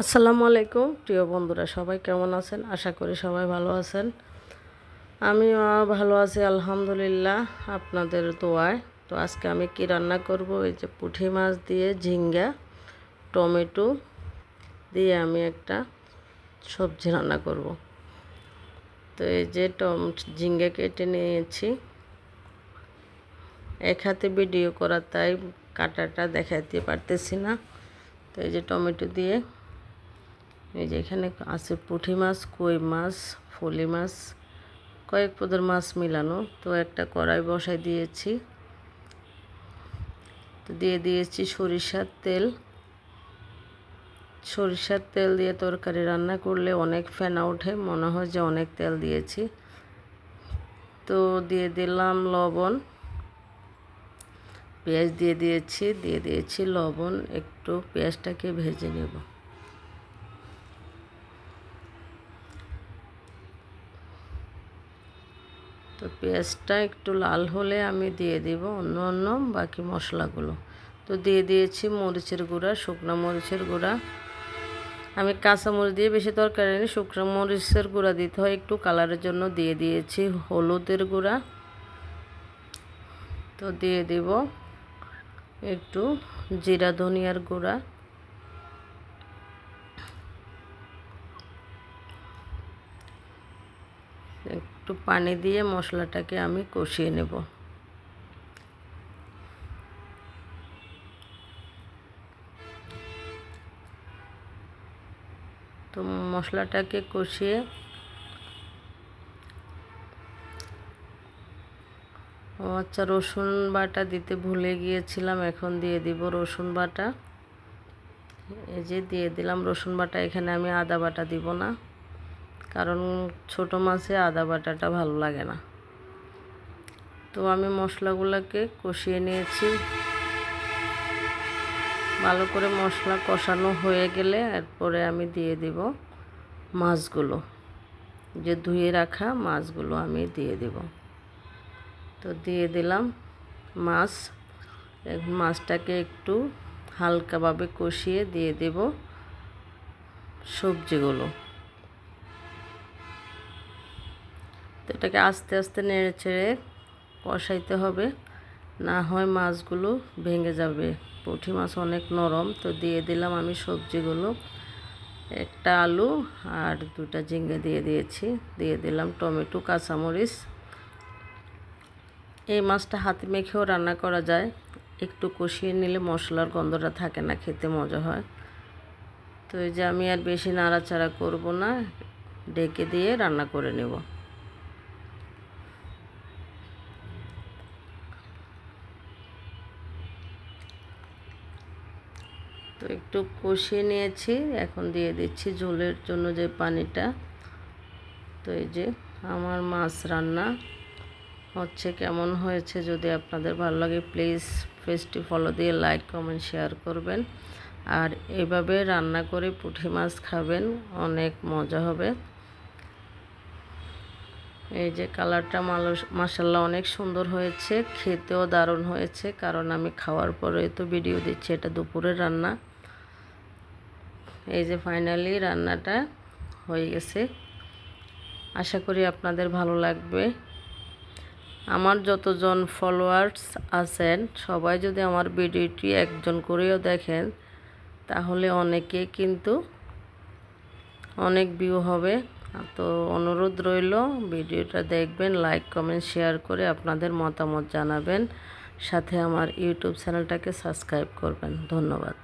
আসসালামু আলাইকুম প্রিয় বন্ধুরা, সবাই কেমন আছেন? আশা করি সবাই ভালো আছেন। আমিও ভালো আছি আলহামদুলিল্লাহ, আপনাদের দোয়ায়। তো আজকে আমি কি রান্না করব, এই যে পুঁটি মাছ দিয়ে ঝিঙ্গা টমেটো দিয়ে আমি একটা সবজি রান্না করব। তো এই যে ঝিঙ্গা কেটে নিয়েছি, এক হাতে ভিডিও করা তাই কাটাটা দেখাতে পারতেছি না। তো এই যে টমেটো দিয়ে, এই যে এখানে আছে পুঁটি মাছ, কই মাছ, ফলি মাছ, কয়েক পদের মাছ মিলানো। তো একটা কড়াই বসাই দিয়েছি, তো দিয়ে দিয়েছি সরিষার তেল। সরিষার তেল দিয়ে তরকারি রান্না করলে অনেক ফেনা ওঠে, মনে হয় যে অনেক তেল দিয়েছি। তো দিয়ে দিলাম লবণ, পেঁয়াজ দিয়ে দিয়েছি লবণ। একটু পেঁয়াজটাকে ভেজে নেব। তো পেঁয়াজটা একটু লাল হলে আমি দিয়ে দিব অন্য বাকি মশলাগুলো। তো দিয়ে দিয়েছি মরিচের গুঁড়া, শুকনো মরিচের গুঁড়া। আমি কাঁচা মরিচ দিয়ে বেশি তরকারি নিই, শুকনো মরিচের গুঁড়া দিতে হয় একটু কালারের জন্য। দিয়ে দিয়েছি হলুদের গুঁড়া। তো দিয়ে দিব একটু জিরা ধনিয়ার গুঁড়া। একটু পানি দিয়ে মশলাটাকে আমি কষিয়ে নেব। তো মশলাটাকে কষিয়ে আচ্ছা, রসুন বাটা দিতে ভুলে গিয়েছিলাম, এখন দিয়ে দিব রসুন বাটা। এই যে দিয়ে দিলাম রসুন বাটা। এখানে আমি আদা বাটা দিব না, কারণ ছোট মাছে আদা বাটাটা ভালো লাগে না। তো আমি মশলাগুলোকে কষিয়ে নিয়েছি। ভালো করে মশলা কষানো হয়ে গেলে এরপরে আমি দিয়ে দিব মাছগুলো, যে ধুয়ে রাখা মাছগুলো আমি দিয়ে দিব। তো দিয়ে দিলাম মাছ। মাছটাকে একটু হালকাভাবে কষিয়ে দিয়ে দেব সবজিগুলো। তো এটাকে আস্তে আস্তে নেড়ে চেড়ে কষাইতে হবে, না হয় মাছগুলো ভেঙে যাবে। পুঁটি মাছ অনেক নরম। তো দিয়ে দিলাম আমি সবজিগুলো, একটা আলু আর দুটা ঝিঙ্গা দিয়ে দিয়েছি। দিয়ে দিলাম টমেটো, কাঁচামরিচ। এই মাছটা হাতে মেখেও রান্না করা যায়, একটু কষিয়ে নিলে মশলার গন্ধটা থাকে না, খেতে মজা হয়। তো এই যে আমি আর বেশি নাড়াচাড়া করব না, ঢেকে দিয়ে রান্না করে নেব। তো একটু কষিয়ে নিয়েছি, এখন দিয়ে দিচ্ছি ঝোলের জন্য যে পানিটা। তো এই যে আমার মাছ রান্না হচ্ছে। কেমন হয়েছে যদি আপনাদের ভালো লাগে প্লিজ পেজটি ফলো দিয়ে লাইক কমেন্ট শেয়ার করবেন। আর এভাবে রান্না করে পুঁটি মাছ খাবেন, অনেক মজা হবে। এই যে কালারটা মাশাআল্লাহ অনেক সুন্দর হয়েছে, খেতেও দারুণ হয়েছে। কারণ আমি খাওয়ার পরে তো ভিডিও দিচ্ছি, এটা দুপুরের রান্না। এই যে ফাইনালি রান্নাটা হয়ে গেছে। আশা করি আপনাদের ভালো লাগবে। আমার যতজন ফলোয়ার্স আছেন সবাই যদি আমার ভিডিওটি একজন করেও দেখেন, তাহলে অনেকে কিন্তু অনেক ভিউ হবে। তো অনুরোধ রইল, ভিডিওটা দেখবেন, লাইক কমেন্ট শেয়ার করে আপনাদের মতামত জানাবেন, সাথে আমার ইউটিউব চ্যানেলটাকে সাবস্ক্রাইব করবেন। ধন্যবাদ।